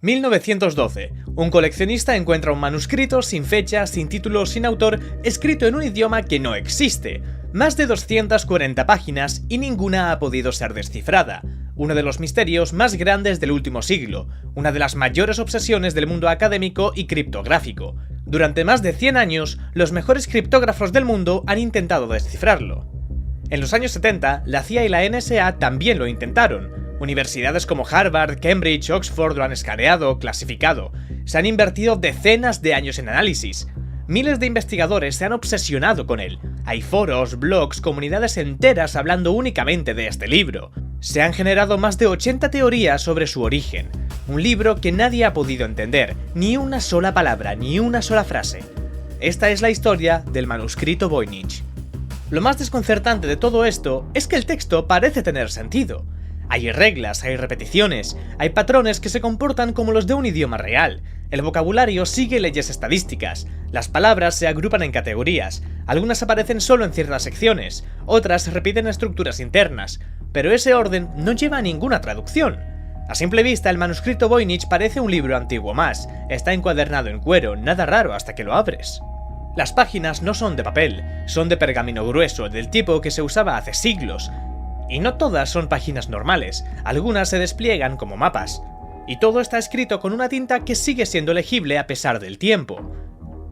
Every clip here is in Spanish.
1912. Un coleccionista encuentra un manuscrito sin fecha, sin título, sin autor, escrito en un idioma que no existe. Más de 240 páginas y ninguna ha podido ser descifrada. Uno de los misterios más grandes del último siglo, una de las mayores obsesiones del mundo académico y criptográfico. Durante más de 100 años, los mejores criptógrafos del mundo han intentado descifrarlo. En los años 70, la CIA y la NSA también lo intentaron. Universidades como Harvard, Cambridge, Oxford lo han escaneado, clasificado. Se han invertido decenas de años en análisis. Miles de investigadores se han obsesionado con él. Hay foros, blogs, comunidades enteras hablando únicamente de este libro. Se han generado más de 80 teorías sobre su origen. Un libro que nadie ha podido entender, ni una sola palabra, ni una sola frase. Esta es la historia del manuscrito Voynich. Lo más desconcertante de todo esto es que el texto parece tener sentido. Hay reglas, hay repeticiones, hay patrones que se comportan como los de un idioma real. El vocabulario sigue leyes estadísticas, las palabras se agrupan en categorías, algunas aparecen solo en ciertas secciones, otras repiten estructuras internas, pero ese orden no lleva a ninguna traducción. A simple vista, el manuscrito Voynich parece un libro antiguo más, está encuadernado en cuero, nada raro hasta que lo abres. Las páginas no son de papel, son de pergamino grueso, del tipo que se usaba hace siglos. Y no todas son páginas normales, algunas se despliegan como mapas. Y todo está escrito con una tinta que sigue siendo legible a pesar del tiempo.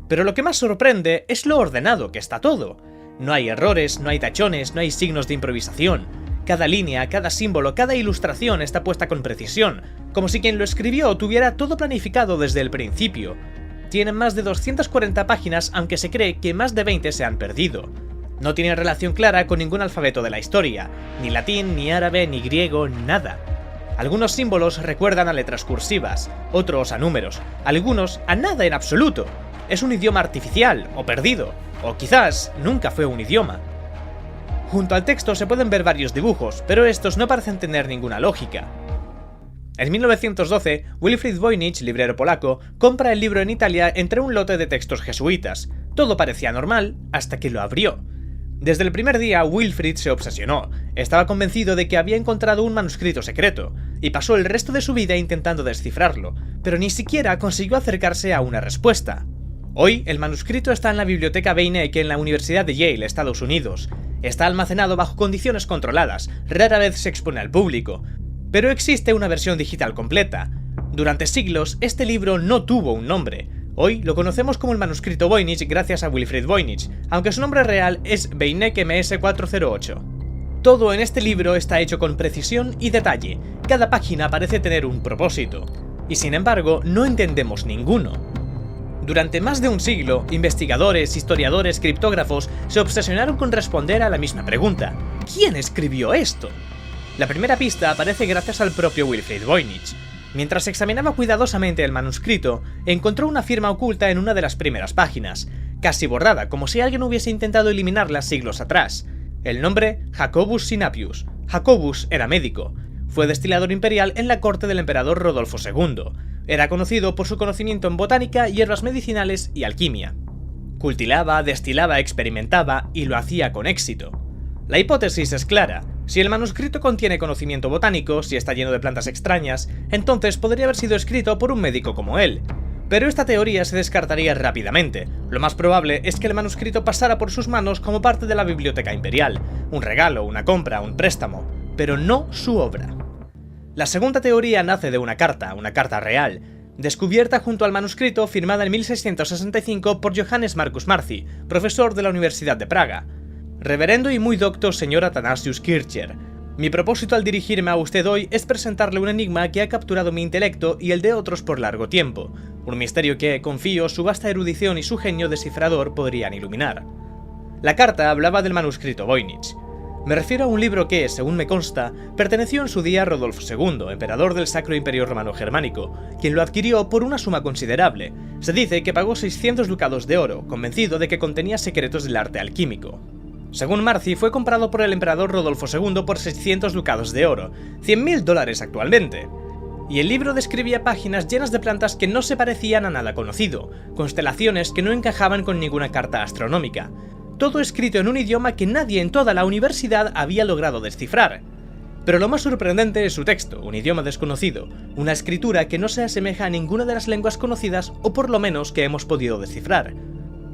Pero lo que más sorprende es lo ordenado que está todo. No hay errores, no hay tachones, no hay signos de improvisación. Cada línea, cada símbolo, cada ilustración está puesta con precisión, como si quien lo escribió tuviera todo planificado desde el principio. Tiene más de 240 páginas, aunque se cree que más de 20 se han perdido. No tiene relación clara con ningún alfabeto de la historia, ni latín, ni árabe, ni griego, nada. Algunos símbolos recuerdan a letras cursivas, otros a números, algunos a nada en absoluto. Es un idioma artificial, o perdido, o quizás nunca fue un idioma. Junto al texto se pueden ver varios dibujos, pero estos no parecen tener ninguna lógica. En 1912, Wilfrid Voynich, librero polaco, compra el libro en Italia entre un lote de textos jesuitas. Todo parecía normal hasta que lo abrió. Desde el primer día, Wilfrid se obsesionó, estaba convencido de que había encontrado un manuscrito secreto, y pasó el resto de su vida intentando descifrarlo, pero ni siquiera consiguió acercarse a una respuesta. Hoy, el manuscrito está en la biblioteca Beinecke en la Universidad de Yale, Estados Unidos. Está almacenado bajo condiciones controladas, rara vez se expone al público, pero existe una versión digital completa. Durante siglos, este libro no tuvo un nombre. Hoy lo conocemos como el manuscrito Voynich gracias a Wilfrid Voynich, aunque su nombre real es Beinecke MS408. Todo en este libro está hecho con precisión y detalle, cada página parece tener un propósito, y sin embargo no entendemos ninguno. Durante más de un siglo, investigadores, historiadores, criptógrafos se obsesionaron con responder a la misma pregunta: ¿quién escribió esto? La primera pista aparece gracias al propio Wilfrid Voynich. Mientras examinaba cuidadosamente el manuscrito, encontró una firma oculta en una de las primeras páginas, casi borrada, como si alguien hubiese intentado eliminarla siglos atrás. El nombre: Jacobus Sinapius. Jacobus era médico. Fue destilador imperial en la corte del emperador Rodolfo II. Era conocido por su conocimiento en botánica, hierbas medicinales y alquimia. Cultivaba, destilaba, experimentaba y lo hacía con éxito. La hipótesis es clara. Si el manuscrito contiene conocimiento botánico, si está lleno de plantas extrañas, entonces podría haber sido escrito por un médico como él. Pero esta teoría se descartaría rápidamente. Lo más probable es que el manuscrito pasara por sus manos como parte de la biblioteca imperial, un regalo, una compra, un préstamo, pero no su obra. La segunda teoría nace de una carta real, descubierta junto al manuscrito, firmada en 1665 por Johannes Marcus Marci, profesor de la Universidad de Praga. Reverendo y muy docto señor Athanasius Kircher, mi propósito al dirigirme a usted hoy es presentarle un enigma que ha capturado mi intelecto y el de otros por largo tiempo, un misterio que, confío, su vasta erudición y su genio descifrador podrían iluminar. La carta hablaba del manuscrito Voynich. Me refiero a un libro que, según me consta, perteneció en su día a Rodolfo II, emperador del Sacro Imperio Romano Germánico, quien lo adquirió por una suma considerable. Se dice que pagó 600 ducados de oro, convencido de que contenía secretos del arte alquímico. Según Marci, fue comprado por el emperador Rodolfo II por 600 ducados de oro, $100.000 actualmente. Y el libro describía páginas llenas de plantas que no se parecían a nada conocido, constelaciones que no encajaban con ninguna carta astronómica. Todo escrito en un idioma que nadie en toda la universidad había logrado descifrar. Pero lo más sorprendente es su texto, un idioma desconocido, una escritura que no se asemeja a ninguna de las lenguas conocidas o por lo menos que hemos podido descifrar.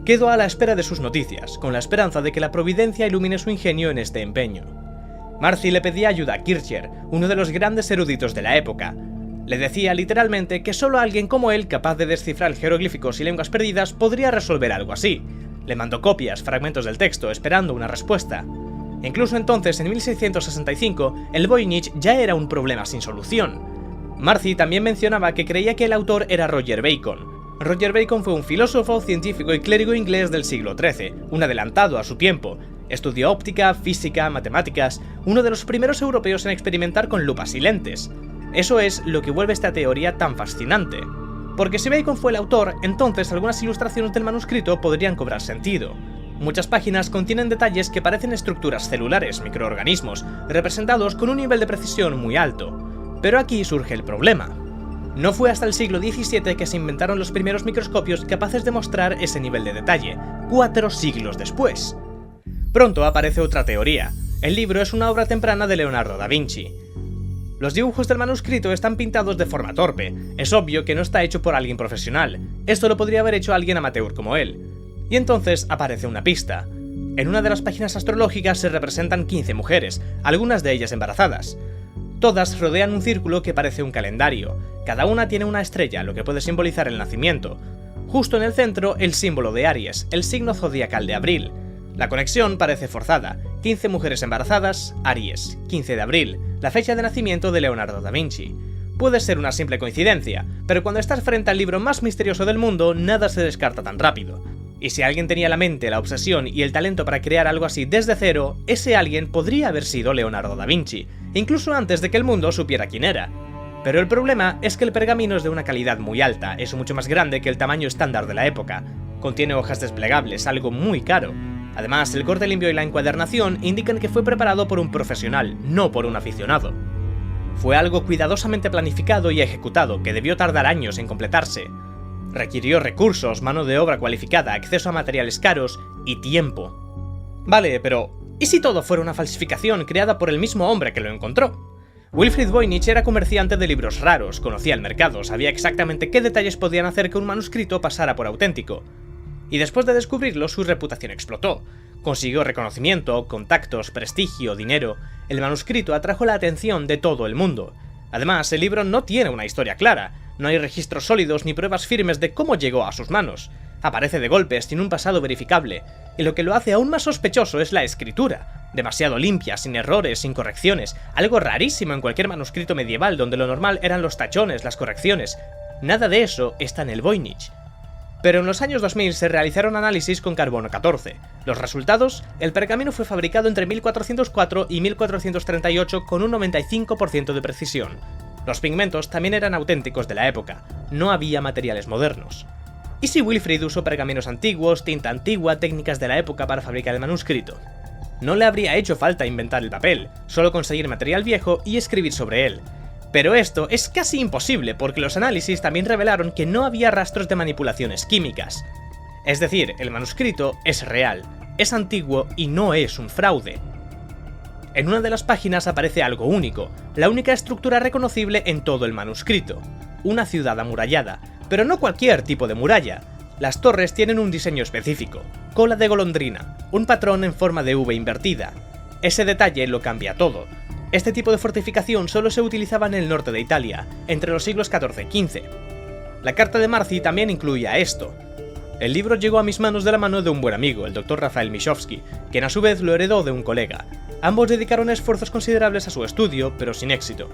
Quedo a la espera de sus noticias, con la esperanza de que la providencia ilumine su ingenio en este empeño. Marcy le pedía ayuda a Kircher, uno de los grandes eruditos de la época. Le decía literalmente que solo alguien como él, capaz de descifrar jeroglíficos y lenguas perdidas, podría resolver algo así. Le mandó copias, fragmentos del texto, esperando una respuesta. Incluso entonces, en 1665, el Voynich ya era un problema sin solución. Marcy también mencionaba que creía que el autor era Roger Bacon. Roger Bacon fue un filósofo, científico y clérigo inglés del siglo XIII, un adelantado a su tiempo. Estudió óptica, física, matemáticas, uno de los primeros europeos en experimentar con lupas y lentes. Eso es lo que vuelve esta teoría tan fascinante. Porque si Bacon fue el autor, entonces algunas ilustraciones del manuscrito podrían cobrar sentido. Muchas páginas contienen detalles que parecen estructuras celulares, microorganismos, representados con un nivel de precisión muy alto. Pero aquí surge el problema. No fue hasta el siglo XVII que se inventaron los primeros microscopios capaces de mostrar ese nivel de detalle, 4 siglos después. Pronto aparece otra teoría. El libro es una obra temprana de Leonardo da Vinci. Los dibujos del manuscrito están pintados de forma torpe. Es obvio que no está hecho por alguien profesional. Esto lo podría haber hecho alguien amateur como él. Y entonces aparece una pista. En una de las páginas astrológicas se representan 15 mujeres, algunas de ellas embarazadas. Todas rodean un círculo que parece un calendario. Cada una tiene una estrella, lo que puede simbolizar el nacimiento. Justo en el centro, el símbolo de Aries, el signo zodiacal de abril. La conexión parece forzada. 15 mujeres embarazadas, Aries, 15 de abril, la fecha de nacimiento de Leonardo da Vinci. Puede ser una simple coincidencia, pero cuando estás frente al libro más misterioso del mundo, nada se descarta tan rápido. Y si alguien tenía la mente, la obsesión y el talento para crear algo así desde cero, ese alguien podría haber sido Leonardo da Vinci, incluso antes de que el mundo supiera quién era. Pero el problema es que el pergamino es de una calidad muy alta, es mucho más grande que el tamaño estándar de la época, contiene hojas desplegables, algo muy caro. Además, el corte limpio y la encuadernación indican que fue preparado por un profesional, no por un aficionado. Fue algo cuidadosamente planificado y ejecutado, que debió tardar años en completarse. Requirió recursos, mano de obra cualificada, acceso a materiales caros y tiempo. Vale, pero ¿y si todo fuera una falsificación creada por el mismo hombre que lo encontró? Wilfrid Voynich era comerciante de libros raros, conocía el mercado, sabía exactamente qué detalles podían hacer que un manuscrito pasara por auténtico. Y después de descubrirlo, su reputación explotó. Consiguió reconocimiento, contactos, prestigio, dinero. El manuscrito atrajo la atención de todo el mundo. Además, el libro no tiene una historia clara. No hay registros sólidos ni pruebas firmes de cómo llegó a sus manos. Aparece de golpes, sin un pasado verificable. Y lo que lo hace aún más sospechoso es la escritura. Demasiado limpia, sin errores, sin correcciones. Algo rarísimo en cualquier manuscrito medieval donde lo normal eran los tachones, las correcciones. Nada de eso está en el Voynich. Pero en los años 2000 se realizaron análisis con carbono 14. Los resultados: el pergamino fue fabricado entre 1404 y 1438 con un 95% de precisión. Los pigmentos también eran auténticos de la época, no había materiales modernos. ¿Y si Wilfrid usó pergaminos antiguos, tinta antigua, técnicas de la época para fabricar el manuscrito? No le habría hecho falta inventar el papel, solo conseguir material viejo y escribir sobre él. Pero esto es casi imposible porque los análisis también revelaron que no había rastros de manipulaciones químicas. Es decir, el manuscrito es real, es antiguo y no es un fraude. En una de las páginas aparece algo único, la única estructura reconocible en todo el manuscrito, una ciudad amurallada, pero no cualquier tipo de muralla. Las torres tienen un diseño específico, cola de golondrina, un patrón en forma de V invertida. Ese detalle lo cambia todo. Este tipo de fortificación solo se utilizaba en el norte de Italia, entre los siglos XIV y XV. La carta de Marcy también incluía esto. El libro llegó a mis manos de la mano de un buen amigo, el Dr. Rafael Mishowski, quien a su vez lo heredó de un colega. Ambos dedicaron esfuerzos considerables a su estudio, pero sin éxito.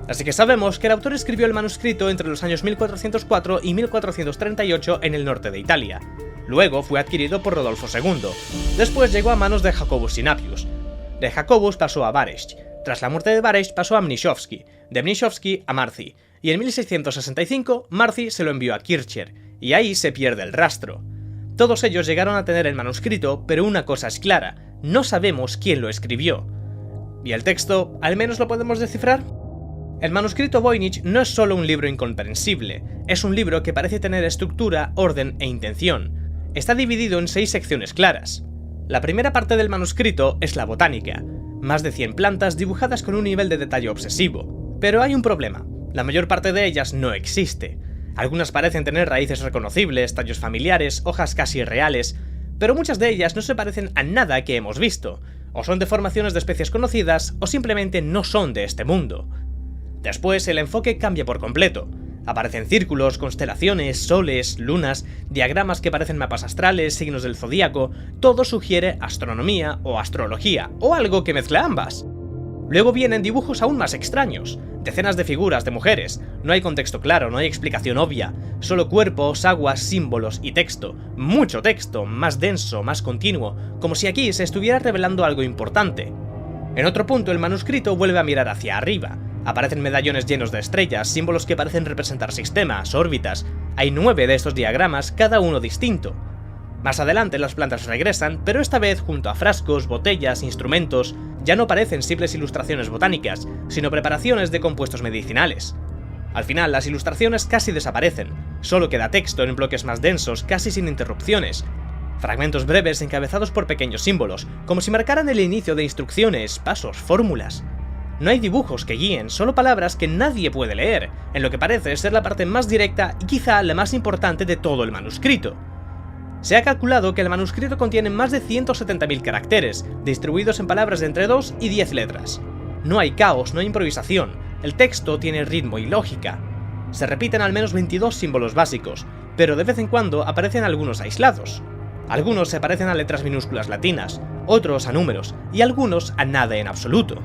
Así que sabemos que el autor escribió el manuscrito entre los años 1404 y 1438 en el norte de Italia. Luego fue adquirido por Rodolfo II. Después llegó a manos de Jacobus Sinapius. De Jacobus pasó a Baresch. Tras la muerte de Baresch pasó a Mniszowski, de Mniszowski a Marcy, y en 1665 Marcy se lo envió a Kircher, y ahí se pierde el rastro. Todos ellos llegaron a tener el manuscrito, pero una cosa es clara, no sabemos quién lo escribió. ¿Y el texto, al menos lo podemos descifrar? El manuscrito Voynich no es solo un libro incomprensible, es un libro que parece tener estructura, orden e intención. Está dividido en 6 secciones claras. La primera parte del manuscrito es la botánica. más de 100 plantas dibujadas con un nivel de detalle obsesivo. Pero hay un problema, la mayor parte de ellas no existe. Algunas parecen tener raíces reconocibles, tallos familiares, hojas casi reales, pero muchas de ellas no se parecen a nada que hemos visto, o son deformaciones de especies conocidas, o simplemente no son de este mundo. Después el enfoque cambia por completo. Aparecen círculos, constelaciones, soles, lunas, diagramas que parecen mapas astrales, signos del zodíaco, todo sugiere astronomía o astrología, o algo que mezcla ambas. Luego vienen dibujos aún más extraños, decenas de figuras de mujeres, no hay contexto claro, no hay explicación obvia, solo cuerpos, aguas, símbolos y texto, mucho texto, más denso, más continuo, como si aquí se estuviera revelando algo importante. En otro punto el manuscrito vuelve a mirar hacia arriba. Aparecen medallones llenos de estrellas, símbolos que parecen representar sistemas, órbitas. Hay 9 de estos diagramas, cada uno distinto. Más adelante las plantas regresan, pero esta vez junto a frascos, botellas, instrumentos. Ya no parecen simples ilustraciones botánicas, sino preparaciones de compuestos medicinales. Al final las ilustraciones casi desaparecen, solo queda texto en bloques más densos, casi sin interrupciones. Fragmentos breves encabezados por pequeños símbolos, como si marcaran el inicio de instrucciones, pasos, fórmulas. No hay dibujos que guíen, solo palabras que nadie puede leer, en lo que parece ser la parte más directa y quizá la más importante de todo el manuscrito. Se ha calculado que el manuscrito contiene más de 170.000 caracteres, distribuidos en palabras de entre 2 y 10 letras. No hay caos, no hay improvisación, el texto tiene ritmo y lógica. Se repiten al menos 22 símbolos básicos, pero de vez en cuando aparecen algunos aislados. Algunos se parecen a letras minúsculas latinas, otros a números, y algunos a nada en absoluto.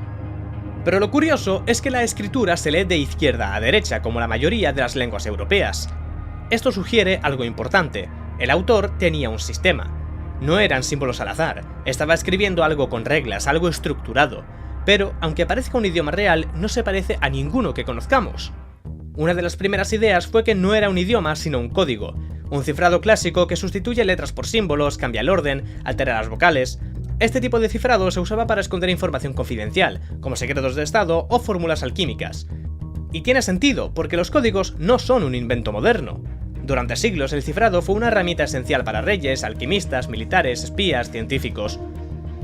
Pero lo curioso es que la escritura se lee de izquierda a derecha, como la mayoría de las lenguas europeas. Esto sugiere algo importante, el autor tenía un sistema. No eran símbolos al azar, estaba escribiendo algo con reglas, algo estructurado, pero aunque parezca un idioma real, no se parece a ninguno que conozcamos. Una de las primeras ideas fue que no era un idioma sino un código, un cifrado clásico que sustituye letras por símbolos, cambia el orden, altera las vocales. Este tipo de cifrado se usaba para esconder información confidencial, como secretos de estado o fórmulas alquímicas. Y tiene sentido, porque los códigos no son un invento moderno. Durante siglos el cifrado fue una herramienta esencial para reyes, alquimistas, militares, espías, científicos.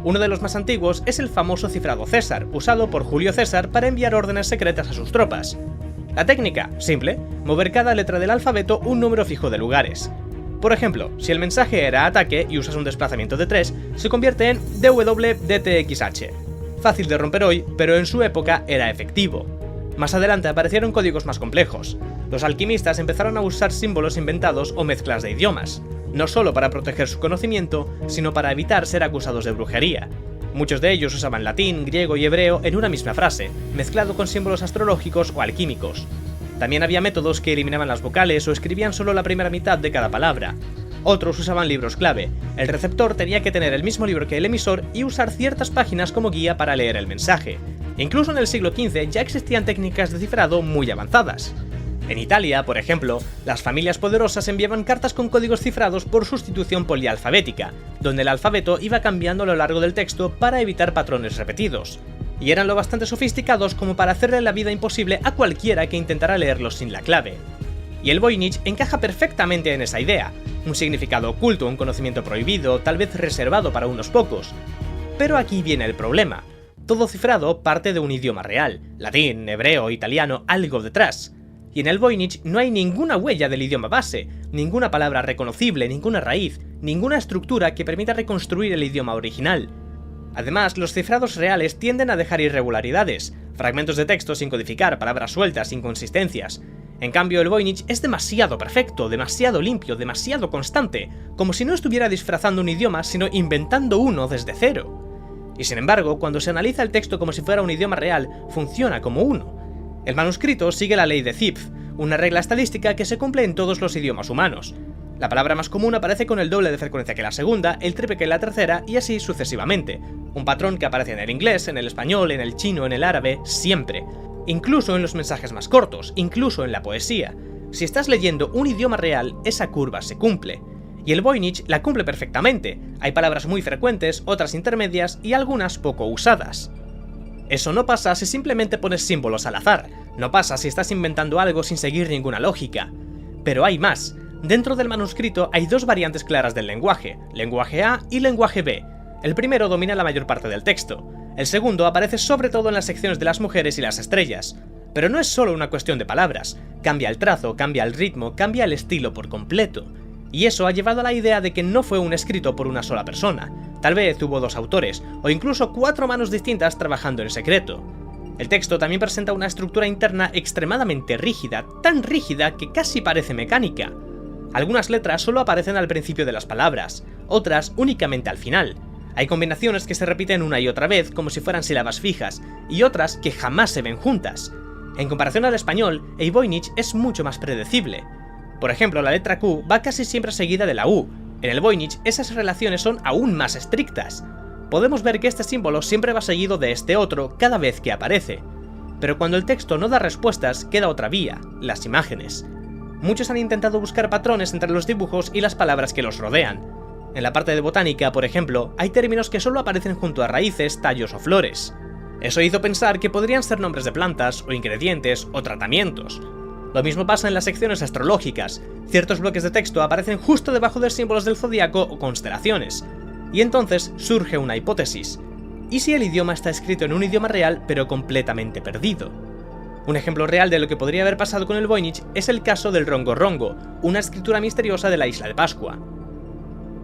Uno de los más antiguos es el famoso cifrado César, usado por Julio César para enviar órdenes secretas a sus tropas. La técnica, simple, mover cada letra del alfabeto un número fijo de lugares. Por ejemplo, si el mensaje era ataque y usas un desplazamiento de 3, se convierte en DWDTXH. Fácil de romper hoy, pero en su época era efectivo. Más adelante aparecieron códigos más complejos. Los alquimistas empezaron a usar símbolos inventados o mezclas de idiomas, no solo para proteger su conocimiento, sino para evitar ser acusados de brujería. Muchos de ellos usaban latín, griego y hebreo en una misma frase, mezclado con símbolos astrológicos o alquímicos. También había métodos que eliminaban las vocales o escribían solo la primera mitad de cada palabra. Otros usaban libros clave. El receptor tenía que tener el mismo libro que el emisor y usar ciertas páginas como guía para leer el mensaje. Incluso en el siglo XV ya existían técnicas de cifrado muy avanzadas. En Italia, por ejemplo, las familias poderosas enviaban cartas con códigos cifrados por sustitución polialfabética, donde el alfabeto iba cambiando a lo largo del texto para evitar patrones repetidos. Y eran lo bastante sofisticados como para hacerle la vida imposible a cualquiera que intentara leerlos sin la clave. Y el Voynich encaja perfectamente en esa idea, un significado oculto, un conocimiento prohibido, tal vez reservado para unos pocos. Pero aquí viene el problema. Todo cifrado parte de un idioma real, latín, hebreo, italiano, algo detrás. Y en el Voynich no hay ninguna huella del idioma base, ninguna palabra reconocible, ninguna raíz, ninguna estructura que permita reconstruir el idioma original. Además, los cifrados reales tienden a dejar irregularidades, fragmentos de texto sin codificar, palabras sueltas, inconsistencias. En cambio, el Voynich es demasiado perfecto, demasiado limpio, demasiado constante, como si no estuviera disfrazando un idioma, sino inventando uno desde cero. Y sin embargo, cuando se analiza el texto como si fuera un idioma real, funciona como uno. El manuscrito sigue la ley de Zipf, una regla estadística que se cumple en todos los idiomas humanos. La palabra más común aparece con el doble de frecuencia que la segunda, el triple que la tercera y así sucesivamente. Un patrón que aparece en el inglés, en el español, en el chino, en el árabe, siempre. Incluso en los mensajes más cortos, incluso en la poesía. Si estás leyendo un idioma real, esa curva se cumple. Y el Voynich la cumple perfectamente. Hay palabras muy frecuentes, otras intermedias y algunas poco usadas. Eso no pasa si simplemente pones símbolos al azar, no pasa si estás inventando algo sin seguir ninguna lógica. Pero hay más. Dentro del manuscrito hay dos variantes claras del lenguaje A y lenguaje B. El primero domina la mayor parte del texto. El segundo aparece sobre todo en las secciones de las mujeres y las estrellas. Pero no es solo una cuestión de palabras, cambia el trazo, cambia el ritmo, cambia el estilo por completo. Y eso ha llevado a la idea de que no fue un escrito por una sola persona, tal vez hubo 2 autores, o incluso 4 manos distintas trabajando en secreto. El texto también presenta una estructura interna extremadamente rígida, tan rígida que casi parece mecánica. Algunas letras solo aparecen al principio de las palabras, otras únicamente al final. Hay combinaciones que se repiten una y otra vez como si fueran sílabas fijas, y otras que jamás se ven juntas. En comparación al español, el Voynich es mucho más predecible. Por ejemplo, la letra Q va casi siempre seguida de la U. En el Voynich esas relaciones son aún más estrictas. Podemos ver que este símbolo siempre va seguido de este otro cada vez que aparece. Pero cuando el texto no da respuestas, queda otra vía, las imágenes. Muchos han intentado buscar patrones entre los dibujos y las palabras que los rodean. En la parte de botánica, por ejemplo, hay términos que solo aparecen junto a raíces, tallos o flores. Eso hizo pensar que podrían ser nombres de plantas, o ingredientes, o tratamientos. Lo mismo pasa en las secciones astrológicas, ciertos bloques de texto aparecen justo debajo de símbolos del zodiaco o constelaciones. Y entonces surge una hipótesis. ¿Y si el idioma está escrito en un idioma real pero completamente perdido? Un ejemplo real de lo que podría haber pasado con el Voynich es el caso del Rongo Rongo, una escritura misteriosa de la isla de Pascua.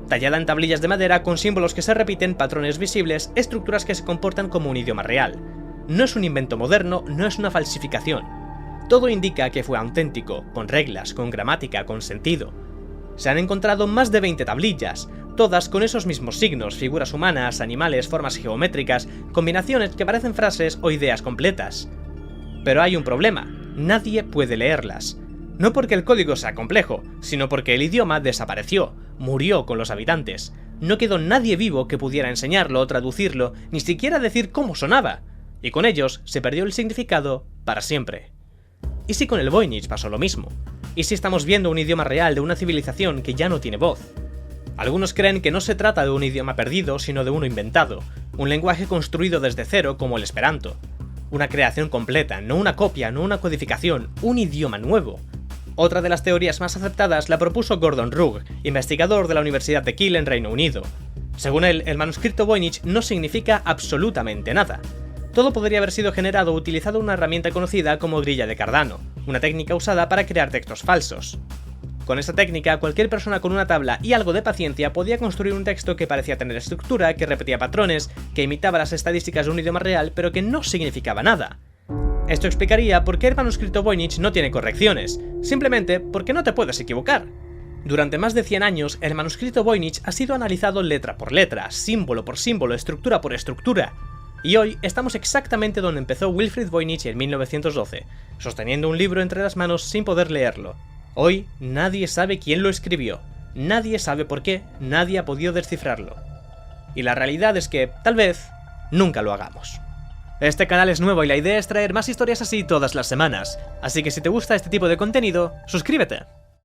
Tallada en tablillas de madera con símbolos que se repiten, patrones visibles, estructuras que se comportan como un idioma real. No es un invento moderno, no es una falsificación. Todo indica que fue auténtico, con reglas, con gramática, con sentido. Se han encontrado más de 20 tablillas, todas con esos mismos signos, figuras humanas, animales, formas geométricas, combinaciones que parecen frases o ideas completas. Pero hay un problema, nadie puede leerlas. No porque el código sea complejo, sino porque el idioma desapareció, murió con los habitantes. No quedó nadie vivo que pudiera enseñarlo o traducirlo, ni siquiera decir cómo sonaba. Y con ellos se perdió el significado para siempre. ¿Y si con el Voynich pasó lo mismo? ¿Y si estamos viendo un idioma real de una civilización que ya no tiene voz? Algunos creen que no se trata de un idioma perdido, sino de uno inventado, un lenguaje construido desde cero como el Esperanto. Una creación completa, no una copia, no una codificación, un idioma nuevo. Otra de las teorías más aceptadas la propuso Gordon Rugg, investigador de la Universidad de Kiel en Reino Unido. Según él, el manuscrito Voynich no significa absolutamente nada. Todo podría haber sido generado utilizando una herramienta conocida como grilla de Cardano, una técnica usada para crear textos falsos. Con esta técnica, cualquier persona con una tabla y algo de paciencia podía construir un texto que parecía tener estructura, que repetía patrones, que imitaba las estadísticas de un idioma real, pero que no significaba nada. Esto explicaría por qué el manuscrito Voynich no tiene correcciones, simplemente porque no te puedes equivocar. Durante más de 100 años, el manuscrito Voynich ha sido analizado letra por letra, símbolo por símbolo, estructura por estructura. Y hoy estamos exactamente donde empezó Wilfrid Voynich en 1912, sosteniendo un libro entre las manos sin poder leerlo. Hoy nadie sabe quién lo escribió, nadie sabe por qué, nadie ha podido descifrarlo. Y la realidad es que, tal vez, nunca lo hagamos. Este canal es nuevo y la idea es traer más historias así todas las semanas, así que si te gusta este tipo de contenido, suscríbete.